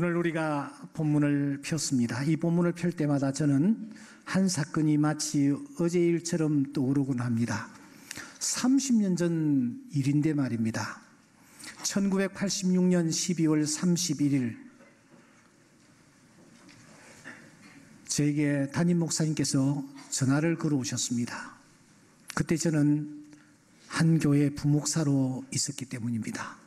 오늘 우리가 본문을 폈습니다. 이 본문을 펼 때마다 저는 한 사건이 마치 어제 일처럼 떠오르곤 합니다. 30년 전 일인데 말입니다. 1986년 12월 31일 저에게 담임 목사님께서 전화를 걸어오셨습니다. 그때 저는 한 교회 부목사로 있었기 때문입니다.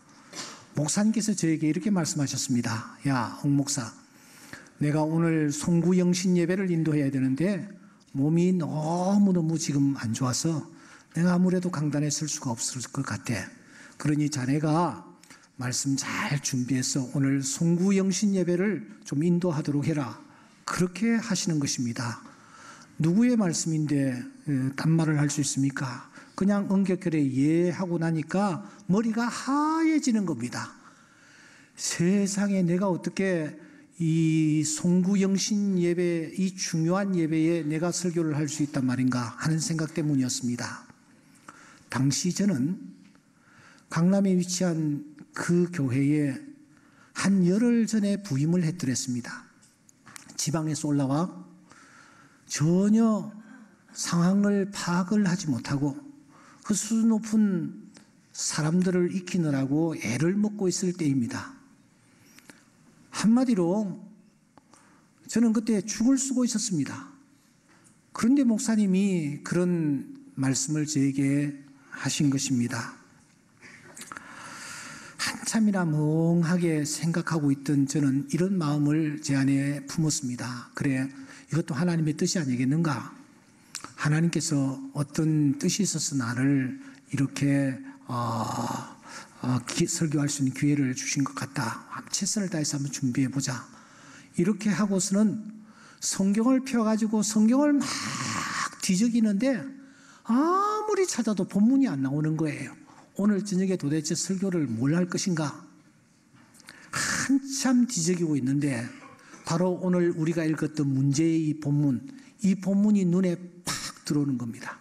목사님께서 저에게 이렇게 말씀하셨습니다. 야, 홍 목사, 내가 오늘 송구영신 예배를 인도해야 되는데 몸이 너무너무 지금 안 좋아서 내가 아무래도 강단에 설 수가 없을 것 같아. 그러니 자네가 말씀 잘 준비해서 오늘 송구영신 예배를 좀 인도하도록 해라. 그렇게 하시는 것입니다. 누구의 말씀인데 딴 말을 할 수 있습니까? 그냥 응격결에 예 하고 나니까 머리가 하얘지는 겁니다. 세상에 내가 어떻게 이 송구영신 예배, 이 중요한 예배에 내가 설교를 할 수 있단 말인가 하는 생각 때문이었습니다. 당시 저는 강남에 위치한 그 교회에 한 열흘 전에 부임을 했더랬습니다. 지방에서 올라와 전혀 상황을 파악을 하지 못하고 그 수준 높은 사람들을 익히느라고 애를 먹고 있을 때입니다. 한마디로 저는 그때 죽을 쓰고 있었습니다. 그런데 목사님이 그런 말씀을 저에게 하신 것입니다. 한참이나 멍하게 생각하고 있던 저는 이런 마음을 제 안에 품었습니다. 그래, 이것도 하나님의 뜻이 아니겠는가? 하나님께서 어떤 뜻이 있어서 나를 이렇게 설교할 수 있는 기회를 주신 것 같다. 최선을 다해서 한번 준비해보자. 이렇게 하고서는 성경을 펴가지고 성경을 막 뒤적이는데 아무리 찾아도 본문이 안 나오는 거예요. 오늘 저녁에 도대체 설교를 뭘 할 것인가? 한참 뒤적이고 있는데 바로 오늘 우리가 읽었던 문제의 이 본문이 눈에 팍 들어오는 겁니다.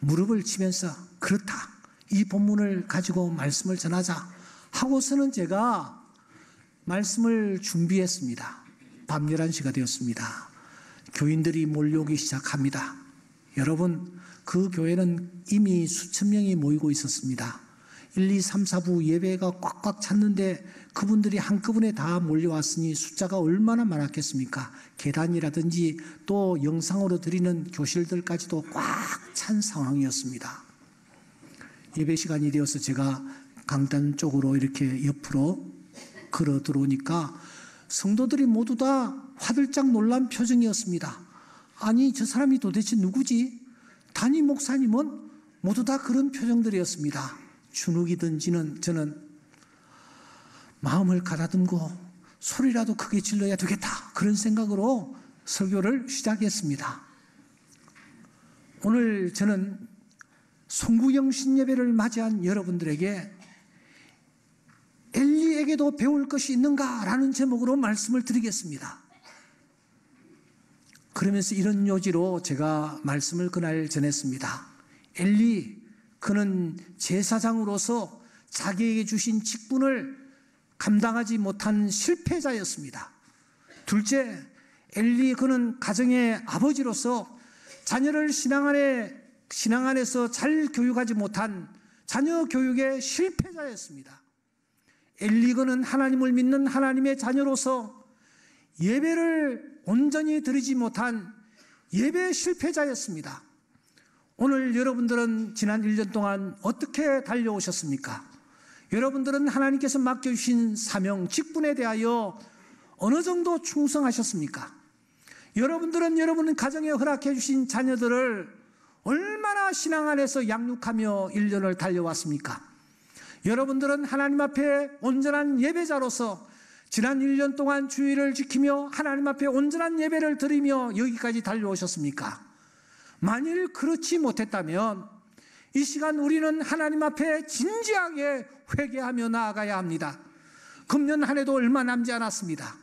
무릎을 치면서 그렇다. 이 본문을 가지고 말씀을 전하자 하고서는 제가 말씀을 준비했습니다. 밤 11시가 되었습니다. 교인들이 몰려오기 시작합니다. 여러분, 그 교회는 이미 수천 명이 모이고 있었습니다. 1, 2, 3, 4부 예배가 꽉꽉 찼는데 그분들이 한꺼번에 다 몰려왔으니 숫자가 얼마나 많았겠습니까? 계단이라든지 또 영상으로 드리는 교실들까지도 꽉 찬 상황이었습니다. 예배 시간이 되어서 제가 강단 쪽으로 이렇게 옆으로 걸어 들어오니까 성도들이 모두 다 화들짝 놀란 표정이었습니다. 아니, 저 사람이 도대체 누구지? 담임 목사님은 모두 다 그런 표정들이었습니다. 주눅이 든지는 저는 마음을 가다듬고 소리라도 크게 질러야 되겠다. 그런 생각으로 설교를 시작했습니다. 오늘 저는 송구영신 예배를 맞이한 여러분들에게 엘리에게도 배울 것이 있는가라는 제목으로 말씀을 드리겠습니다. 그러면서 이런 요지로 제가 말씀을 그날 전했습니다. 엘리, 그는 제사장으로서 자기에게 주신 직분을 감당하지 못한 실패자였습니다. 둘째, 엘리, 그는 가정의 아버지로서 자녀를 신앙 안에서 잘 교육하지 못한 자녀 교육의 실패자였습니다. 엘리, 그는 하나님을 믿는 하나님의 자녀로서 예배를 온전히 드리지 못한 예배 실패자였습니다. 오늘 여러분들은 지난 1년 동안 어떻게 달려오셨습니까? 여러분들은 하나님께서 맡겨주신 사명, 직분에 대하여 어느 정도 충성하셨습니까? 여러분들은 여러분 가정에 허락해 주신 자녀들을 얼마나 신앙 안에서 양육하며 1년을 달려왔습니까? 여러분들은 하나님 앞에 온전한 예배자로서 지난 1년 동안 주의를 지키며 하나님 앞에 온전한 예배를 드리며 여기까지 달려오셨습니까? 만일 그렇지 못했다면 이 시간 우리는 하나님 앞에 진지하게 회개하며 나아가야 합니다. 금년 한 해도 얼마 남지 않았습니다.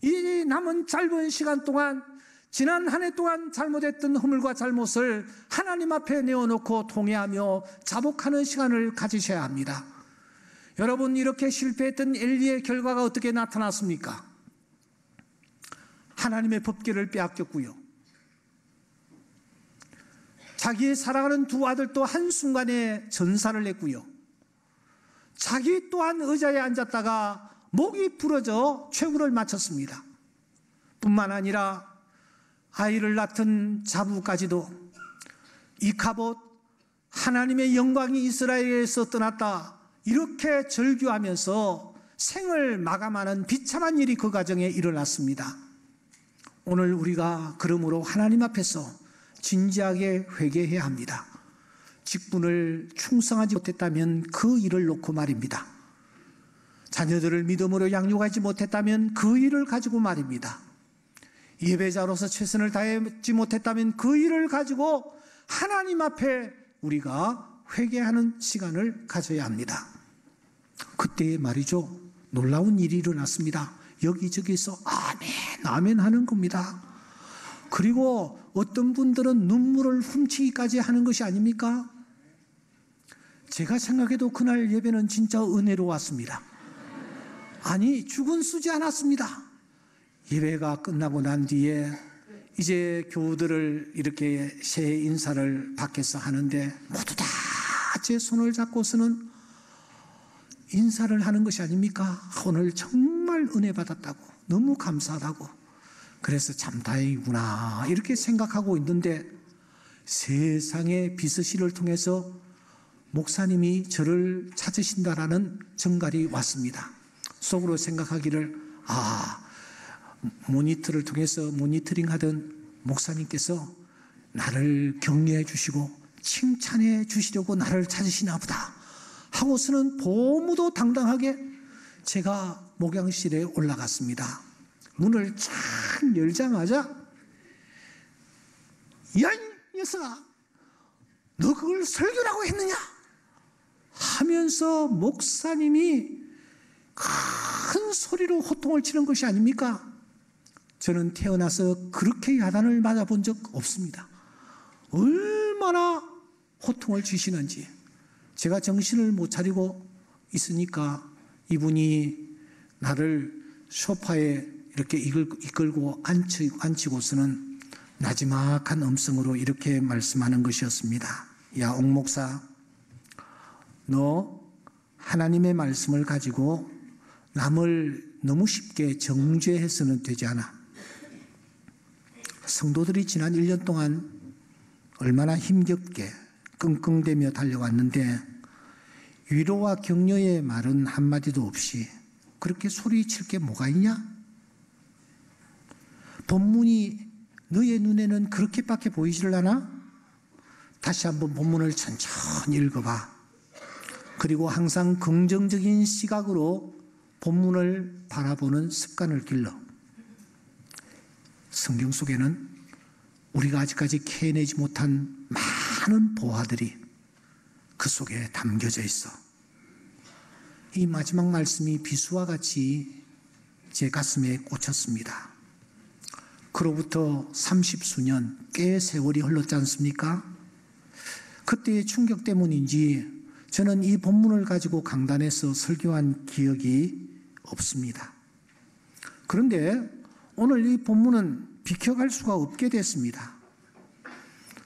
이 남은 짧은 시간 동안 지난 한 해 동안 잘못했던 허물과 잘못을 하나님 앞에 내어놓고 통회하며 자복하는 시간을 가지셔야 합니다. 여러분, 이렇게 실패했던 엘리의 결과가 어떻게 나타났습니까? 하나님의 법궤를 빼앗겼고요. 자기의 사랑하는 두 아들도 한순간에 전사를 했고요. 자기 또한 의자에 앉았다가 목이 부러져 최후를 마쳤습니다. 뿐만 아니라 아이를 낳던 자부까지도 이카봇, 하나님의 영광이 이스라엘에서 떠났다, 이렇게 절규하면서 생을 마감하는 비참한 일이 그 가정에 일어났습니다. 오늘 우리가 그러므로 하나님 앞에서 진지하게 회개해야 합니다. 직분을 충성하지 못했다면 그 일을 놓고 말입니다. 자녀들을 믿음으로 양육하지 못했다면 그 일을 가지고 말입니다. 예배자로서 최선을 다하지 못했다면 그 일을 가지고 하나님 앞에 우리가 회개하는 시간을 가져야 합니다. 그때 말이죠, 놀라운 일이 일어났습니다. 여기저기서 아멘 아멘 하는 겁니다. 그리고 어떤 분들은 눈물을 훔치기까지 하는 것이 아닙니까? 제가 생각해도 그날 예배는 진짜 은혜로웠습니다. 아니, 죽은 쓰지 않았습니다. 예배가 끝나고 난 뒤에 이제 교우들을 이렇게 새해 인사를 밖에서 하는데 모두 다 제 손을 잡고서는 인사를 하는 것이 아닙니까? 오늘 정말 은혜 받았다고, 너무 감사하다고, 그래서 참 다행이구나 이렇게 생각하고 있는데, 세상의 비서실을 통해서 목사님이 저를 찾으신다라는 전갈이 왔습니다. 속으로 생각하기를, 모니터를 통해서 모니터링하던 목사님께서 나를 격려해 주시고 칭찬해 주시려고 나를 찾으시나 보다 하고서는 보무도 당당하게 제가 목양실에 올라갔습니다. 문을 쫙 열자마자, 야, 이 녀석아, 너 그걸 설교라고 했느냐 하면서 목사님이 큰 소리로 호통을 치는 것이 아닙니까? 저는 태어나서 그렇게 야단을 맞아본 적 없습니다. 얼마나 호통을 치시는지. 제가 정신을 못 차리고 있으니까 이분이 나를 소파에 이렇게 이끌고 앉히고서는 나지막한 음성으로 이렇게 말씀하는 것이었습니다. 야, 옥 목사, 너 하나님의 말씀을 가지고 남을 너무 쉽게 정죄해서는 되지 않아. 성도들이 지난 1년 동안 얼마나 힘겹게 끙끙대며 달려왔는데 위로와 격려의 말은 한마디도 없이 그렇게 소리칠 게 뭐가 있냐? 본문이 너의 눈에는 그렇게밖에 보이질 않아? 다시 한번 본문을 천천히 읽어봐. 그리고 항상 긍정적인 시각으로 본문을 바라보는 습관을 길러. 성경 속에는 우리가 아직까지 캐내지 못한 많은 보화들이 그 속에 담겨져 있어. 이 마지막 말씀이 비수와 같이 제 가슴에 꽂혔습니다. 그로부터 30수년, 꽤 세월이 흘렀지 않습니까? 그때의 충격 때문인지 저는 이 본문을 가지고 강단에서 설교한 기억이 없습니다. 그런데 오늘 이 본문은 비켜갈 수가 없게 됐습니다.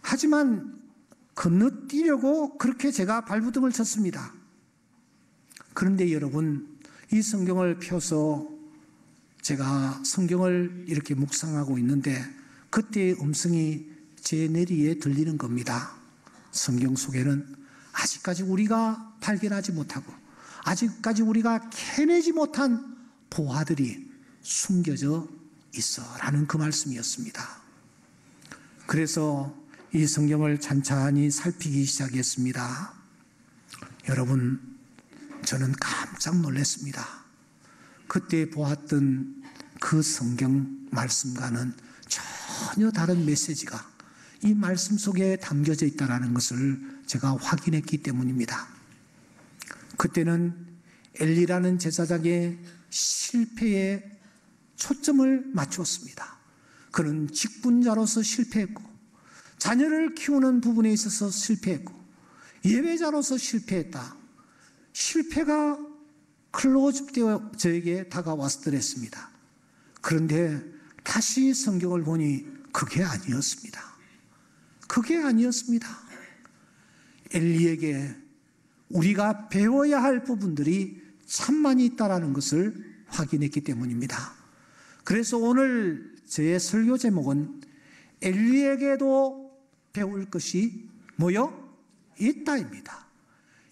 하지만 건너뛰려고 그렇게 제가 발부둥을 쳤습니다. 그런데 여러분, 이 성경을 펴서 제가 성경을 이렇게 묵상하고 있는데 그때의 음성이 제 내리에 들리는 겁니다. 성경 속에는 아직까지 우리가 발견하지 못하고 아직까지 우리가 캐내지 못한 보화들이 숨겨져 있어 라는 그 말씀이었습니다. 그래서 이 성경을 찬찬히 살피기 시작했습니다. 여러분, 저는 깜짝 놀랐습니다. 그때 보았던 그 성경 말씀과는 전혀 다른 메시지가 이 말씀 속에 담겨져 있다는 것을 제가 확인했기 때문입니다. 그때는 엘리라는 제사장의 실패에 초점을 맞추었습니다. 그는 직분자로서 실패했고, 자녀를 키우는 부분에 있어서 실패했고, 예배자로서 실패했다. 실패가 클로즈되어 저에게 다가왔더랬습니다. 그런데 다시 성경을 보니 그게 아니었습니다. 그게 아니었습니다. 엘리에게 우리가 배워야 할 부분들이 참 많이 있다는 것을 확인했기 때문입니다. 그래서 오늘 제 설교 제목은 엘리에게도 배울 것이 뭐요? 있다입니다.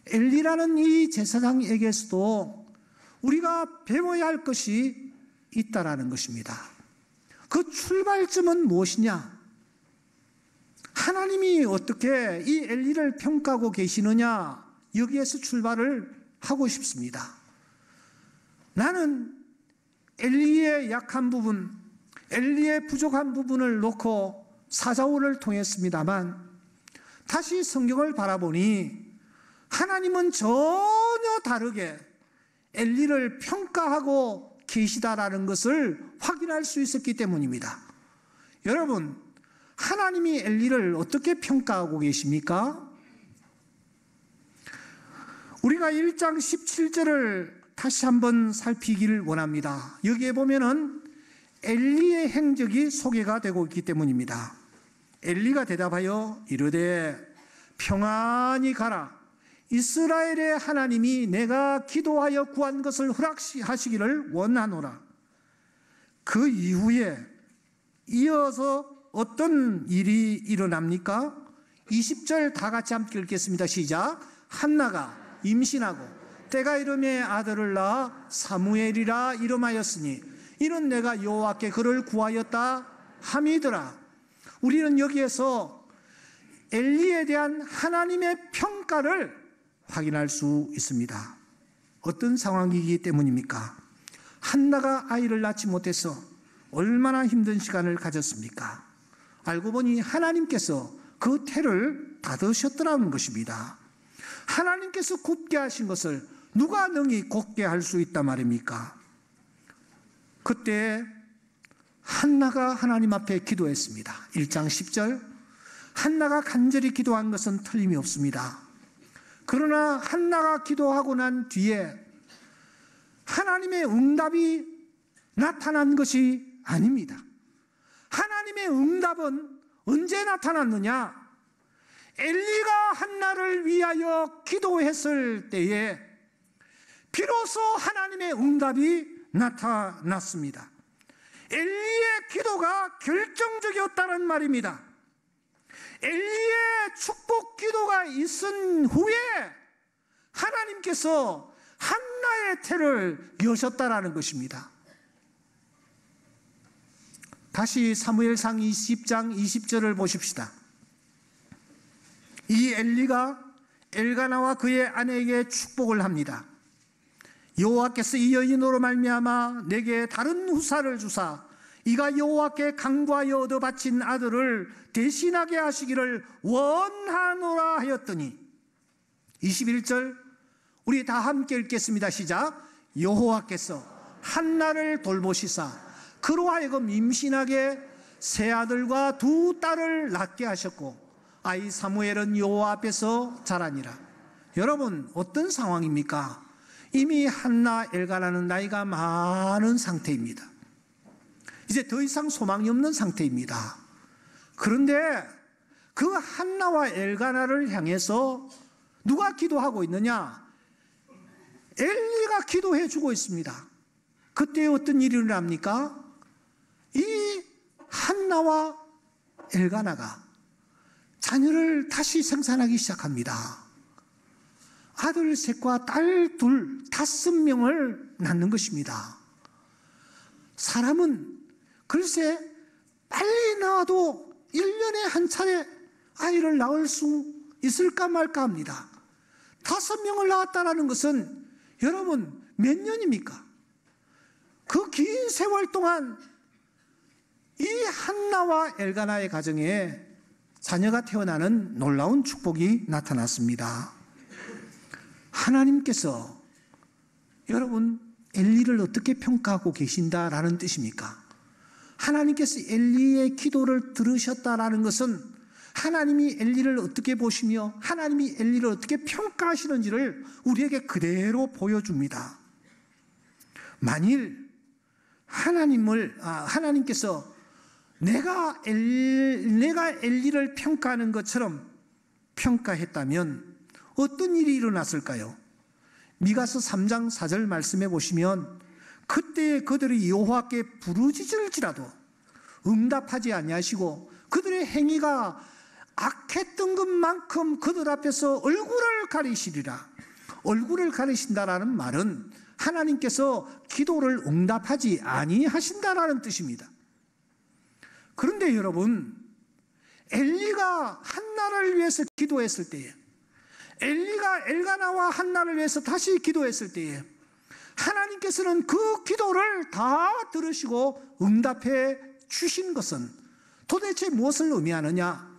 엘리라는 이 제사장에게서도 우리가 배워야 할 것이 있다라는 것입니다. 그 출발점은 무엇이냐? 하나님이 어떻게 이 엘리를 평가하고 계시느냐? 여기에서 출발을 하고 싶습니다. 나는 엘리의 약한 부분, 엘리의 부족한 부분을 놓고 사자오를 통했습니다만 다시 성경을 바라보니 하나님은 전혀 다르게 엘리를 평가하고 계시다라는 것을 확인할 수 있었기 때문입니다. 여러분, 하나님이 엘리를 어떻게 평가하고 계십니까? 우리가 1장 17절을 다시 한번 살피기를 원합니다. 여기에 보면은 엘리의 행적이 소개가 되고 있기 때문입니다. 엘리가 대답하여 이르되 평안히 가라. 이스라엘의 하나님이 내가 기도하여 구한 것을 허락하시기를 원하노라. 그 이후에 이어서 어떤 일이 일어납니까? 20절 다 같이 함께 읽겠습니다. 시작. 한나가 임신하고 때가 이름에 아들을 낳아 사무엘이라 이름하였으니 이는 내가 여호와께 그를 구하였다 함이더라. 우리는 여기에서 엘리에 대한 하나님의 평가를 확인할 수 있습니다. 어떤 상황이기 때문입니까? 한나가 아이를 낳지 못해서 얼마나 힘든 시간을 가졌습니까? 알고 보니 하나님께서 그 태를 닫으셨더라는 것입니다. 하나님께서 굳게 하신 것을 누가 능히 곧게 할 수 있단 말입니까? 그때 한나가 하나님 앞에 기도했습니다. 1장 10절 한나가 간절히 기도한 것은 틀림이 없습니다. 그러나 한나가 기도하고 난 뒤에 하나님의 응답이 나타난 것이 아닙니다. 하나님의 응답은 언제 나타났느냐? 엘리가 한나를 위하여 기도했을 때에 비로소 하나님의 응답이 나타났습니다. 엘리의 기도가 결정적이었다는 말입니다. 엘리의 축복 기도가 있은 후에 하나님께서 한나의 태를 여셨다라는 것입니다. 다시 사무엘상 20장 20절을 보십시다. 이 엘리가 엘가나와 그의 아내에게 축복을 합니다. 여호와께서 이 여인으로 말미암아 내게 다른 후사를 주사 이가 여호와께 간구하여 얻어 바친 아들을 대신하게 하시기를 원하노라 하였더니 21절 우리 다 함께 읽겠습니다. 시작. 여호와께서 한나를 돌보시사 그로 하여금 임신하게 세 아들과 두 딸을 낳게 하셨고 아이 사무엘은 여호와 앞에서 자라니라. 여러분, 어떤 상황입니까? 이미 한나 엘가나는 나이가 많은 상태입니다. 이제 더 이상 소망이 없는 상태입니다. 그런데 그 한나와 엘가나를 향해서 누가 기도하고 있느냐? 엘리가 기도해 주고 있습니다. 그때 어떤 일이 일어납니까? 이 한나와 엘가나가 자녀를 다시 생산하기 시작합니다. 아들 셋과 딸 둘, 5명을 낳는 것입니다. 사람은 글쎄 빨리 낳아도 1년에 한 차례 아이를 낳을 수 있을까 말까 합니다. 5명을 낳았다는 것은 여러분 몇 년입니까? 그 긴 세월 동안 이 한나와 엘가나의 가정에 자녀가 태어나는 놀라운 축복이 나타났습니다. 하나님께서 여러분 엘리를 어떻게 평가하고 계신다라는 뜻입니까? 하나님께서 엘리의 기도를 들으셨다라는 것은 하나님이 엘리를 어떻게 보시며 하나님이 엘리를 어떻게 평가하시는지를 우리에게 그대로 보여줍니다. 만일 하나님께서 내가 엘리를 평가하는 것처럼 평가했다면 어떤 일이 일어났을까요? 미가서 3장 4절 말씀해 보시면 그때 그들이 여호와께 부르짖을지라도 응답하지 아니하시고 그들의 행위가 악했던 것만큼 그들 앞에서 얼굴을 가리시리라. 얼굴을 가리신다라는 말은 하나님께서 기도를 응답하지 아니하신다라는 뜻입니다. 그런데 여러분, 엘리가 한나를 위해서 기도했을 때에, 엘리가 엘가나와 한나를 위해서 다시 기도했을 때에 하나님께서는 그 기도를 다 들으시고 응답해 주신 것은 도대체 무엇을 의미하느냐?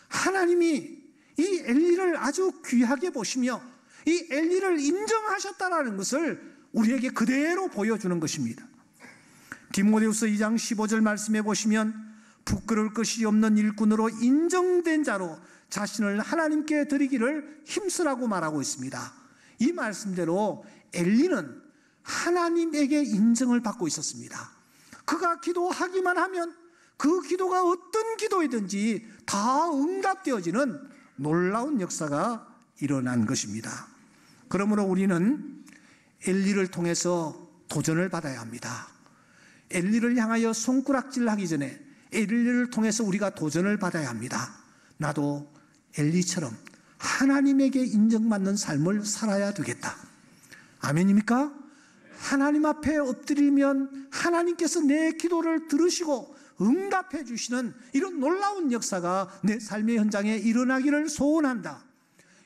하나님이 이 엘리를 아주 귀하게 보시며 이 엘리를 인정하셨다라는 것을 우리에게 그대로 보여주는 것입니다. 디모데후서 2장 15절 말씀해 보시면 부끄러울 것이 없는 일꾼으로 인정된 자로 자신을 하나님께 드리기를 힘쓰라고 말하고 있습니다. 이 말씀대로 엘리는 하나님에게 인정을 받고 있었습니다. 그가 기도하기만 하면 그 기도가 어떤 기도이든지 다 응답되어지는 놀라운 역사가 일어난 것입니다. 그러므로 우리는 엘리를 통해서 도전을 받아야 합니다. 엘리를 향하여 손가락질하기 전에 엘리를 통해서 우리가 도전을 받아야 합니다. 나도 엘리처럼 하나님에게 인정받는 삶을 살아야 되겠다. 아멘입니까? 하나님 앞에 엎드리면 하나님께서 내 기도를 들으시고 응답해 주시는 이런 놀라운 역사가 내 삶의 현장에 일어나기를 소원한다.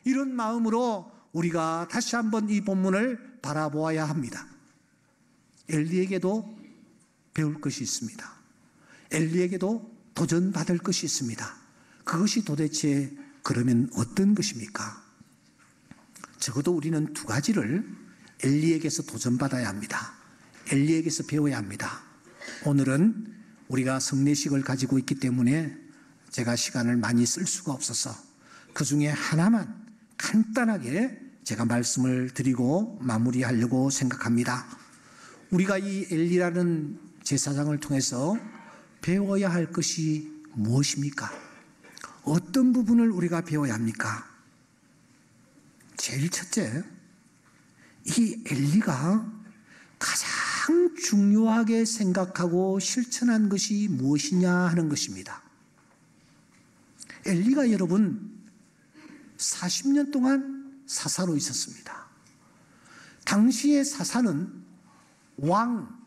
이런 마음으로 우리가 다시 한번 이 본문을 바라보아야 합니다. 엘리에게도 배울 것이 있습니다. 엘리에게도 도전받을 것이 있습니다. 그것이 도대체 그러면 어떤 것입니까? 적어도 우리는 두 가지를 엘리에게서 도전받아야 합니다. 엘리에게서 배워야 합니다. 오늘은 우리가 성례식을 가지고 있기 때문에 제가 시간을 많이 쓸 수가 없어서 그 중에 하나만 간단하게 제가 말씀을 드리고 마무리하려고 생각합니다. 우리가 이 엘리라는 제사장을 통해서 배워야 할 것이 무엇입니까? 어떤 부분을 우리가 배워야 합니까? 제일 첫째, 이 엘리가 가장 중요하게 생각하고 실천한 것이 무엇이냐 하는 것입니다. 엘리가 여러분 40년 동안 사사로 있었습니다. 당시의 사사는 왕,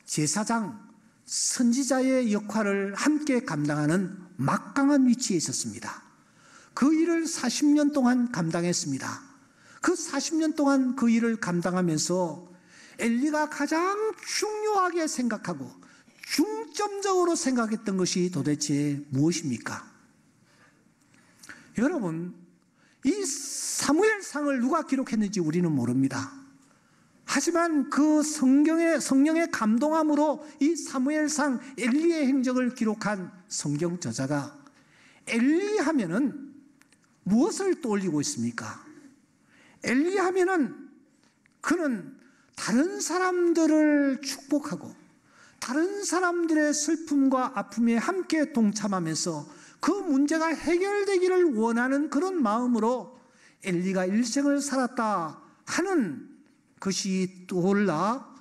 제사장, 선지자의 역할을 함께 감당하는 막강한 위치에 있었습니다. 그 일을 40년 동안 감당했습니다. 그 40년 동안 그 일을 감당하면서 엘리가 가장 중요하게 생각하고 중점적으로 생각했던 것이 도대체 무엇입니까? 여러분, 이 사무엘상을 누가 기록했는지 우리는 모릅니다. 하지만 그 성령의 감동함으로 이 사무엘상 엘리의 행적을 기록한 성경 저자가 엘리 하면은 무엇을 떠올리고 있습니까? 엘리 하면은 그는 다른 사람들을 축복하고 다른 사람들의 슬픔과 아픔에 함께 동참하면서 그 문제가 해결되기를 원하는 그런 마음으로 엘리가 일생을 살았다 하는 것이 떠올라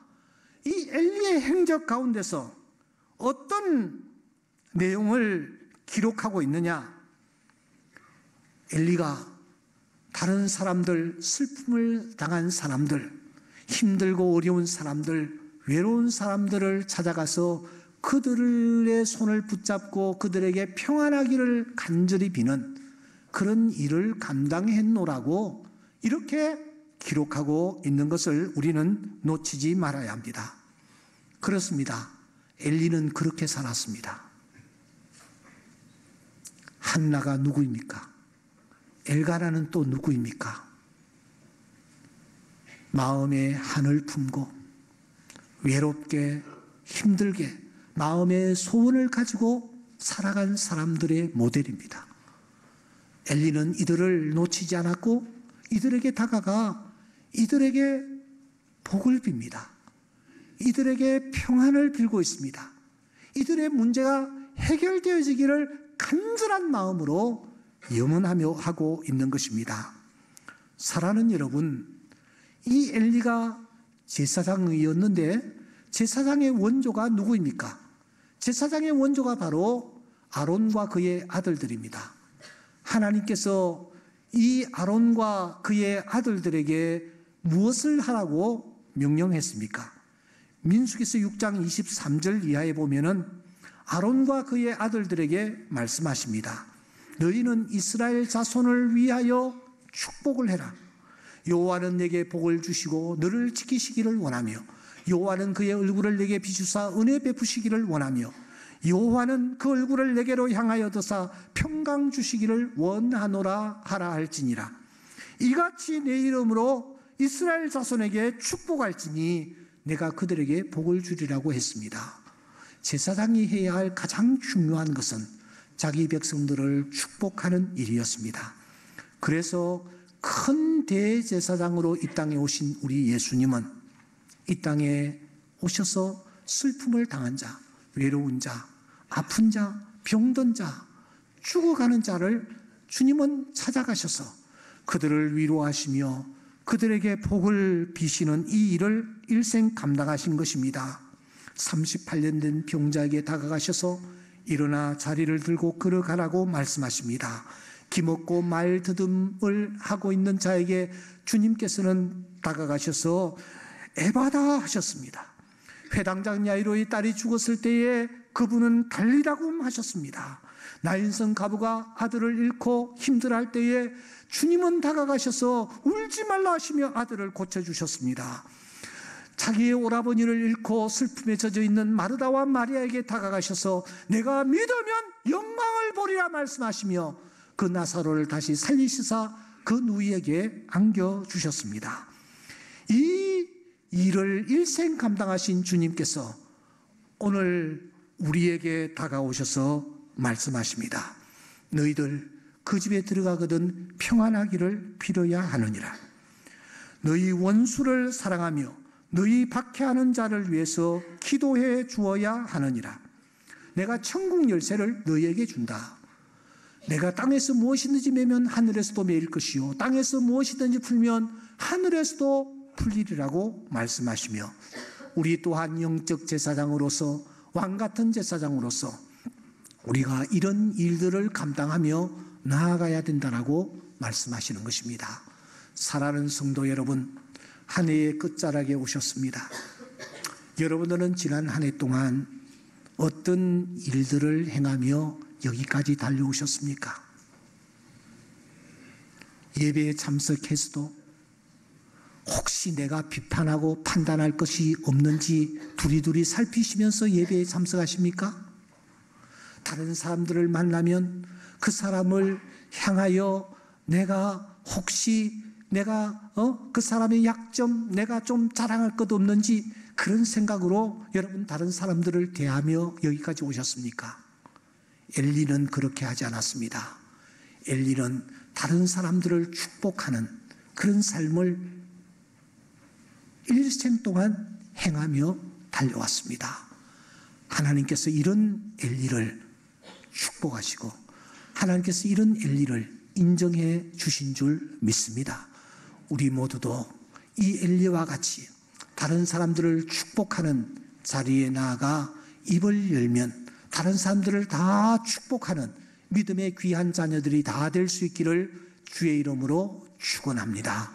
이 엘리의 행적 가운데서 어떤 내용을 기록하고 있느냐? 엘리가 다른 사람들, 슬픔을 당한 사람들, 힘들고 어려운 사람들, 외로운 사람들을 찾아가서 그들의 손을 붙잡고 그들에게 평안하기를 간절히 비는 그런 일을 감당했노라고 이렇게 기록하고 있는 것을 우리는 놓치지 말아야 합니다. 그렇습니다. 엘리는 그렇게 살았습니다. 한나가 누구입니까? 엘가나는 또 누구입니까? 마음에 한을 품고 외롭게 힘들게 마음의 소원을 가지고 살아간 사람들의 모델입니다. 엘리는 이들을 놓치지 않았고 이들에게 다가가 이들에게 복을 빕니다. 이들에게 평안을 빌고 있습니다. 이들의 문제가 해결되어지기를 간절한 마음으로 염원하며 하고 있는 것입니다. 사랑하는 여러분, 이 엘리가 제사장이었는데 제사장의 원조가 누구입니까? 제사장의 원조가 바로 아론과 그의 아들들입니다. 하나님께서 이 아론과 그의 아들들에게 무엇을 하라고 명령했습니까? 민수기서 6장 23절 이하에 보면은 아론과 그의 아들들에게 말씀하십니다. 너희는 이스라엘 자손을 위하여 축복을 해라. 여호와는 내게 복을 주시고 너를 지키시기를 원하며 여호와는 그의 얼굴을 내게 비추사 은혜 베푸시기를 원하며 여호와는 그 얼굴을 내게로 향하여 드사 평강 주시기를 원하노라 하라 할지니라. 이같이 내 이름으로 이스라엘 자손에게 축복할지니 내가 그들에게 복을 주리라고 했습니다. 제사장이 해야 할 가장 중요한 것은 자기 백성들을 축복하는 일이었습니다. 그래서 큰 대제사장으로 이 땅에 오신 우리 예수님은 이 땅에 오셔서 슬픔을 당한 자, 외로운 자, 아픈 자, 병든 자, 죽어가는 자를 주님은 찾아가셔서 그들을 위로하시며 그들에게 복을 비시는 이 일을 일생 감당하신 것입니다. 38년 된 병자에게 다가가셔서 일어나 자리를 들고 걸어가라고 말씀하십니다. 기먹고 말 더듬을 하고 있는 자에게 주님께서는 다가가셔서 에바다 하셨습니다. 회당장 야이로의 딸이 죽었을 때에 그분은 달리라고 하셨습니다. 나인성 가부가 아들을 잃고 힘들어할 때에 주님은 다가가셔서 울지 말라 하시며 아들을 고쳐주셨습니다. 자기의 오라버니를 잃고 슬픔에 젖어 있는 마르다와 마리아에게 다가가셔서 내가 믿으면 영광을 보리라 말씀하시며 그 나사로를 다시 살리시사 그 누이에게 안겨주셨습니다. 이 일을 일생 감당하신 주님께서 오늘 우리에게 다가오셔서 말씀하십니다. 너희들 그 집에 들어가거든 평안하기를 빌어야 하느니라. 너희 원수를 사랑하며 너희 박해하는 자를 위해서 기도해 주어야 하느니라. 내가 천국 열쇠를 너희에게 준다. 내가 땅에서 무엇이든지 매면 하늘에서도 매일 것이요 땅에서 무엇이든지 풀면 하늘에서도 풀리리라고 말씀하시며 우리 또한 영적 제사장으로서 왕같은 제사장으로서 우리가 이런 일들을 감당하며 나아가야 된다라고 말씀하시는 것입니다. 사랑하는 성도 여러분, 한 해의 끝자락에 오셨습니다. 여러분들은 지난 한 해 동안 어떤 일들을 행하며 여기까지 달려오셨습니까? 예배에 참석해서도 혹시 내가 비판하고 판단할 것이 없는지 두리두리 살피시면서 예배에 참석하십니까? 다른 사람들을 만나면 그 사람을 향하여 내가 혹시 그 사람의 약점 내가 좀 자랑할 것 없는지 그런 생각으로 여러분 다른 사람들을 대하며 여기까지 오셨습니까? 엘리는 그렇게 하지 않았습니다. 엘리는 다른 사람들을 축복하는 그런 삶을 일생 동안 행하며 달려왔습니다. 하나님께서 이런 엘리를 축복하시고 하나님께서 이런 엘리를 인정해 주신 줄 믿습니다. 우리 모두도 이 엘리와 같이 다른 사람들을 축복하는 자리에 나아가 입을 열면 다른 사람들을 다 축복하는 믿음의 귀한 자녀들이 다 될 수 있기를 주의 이름으로 축원합니다.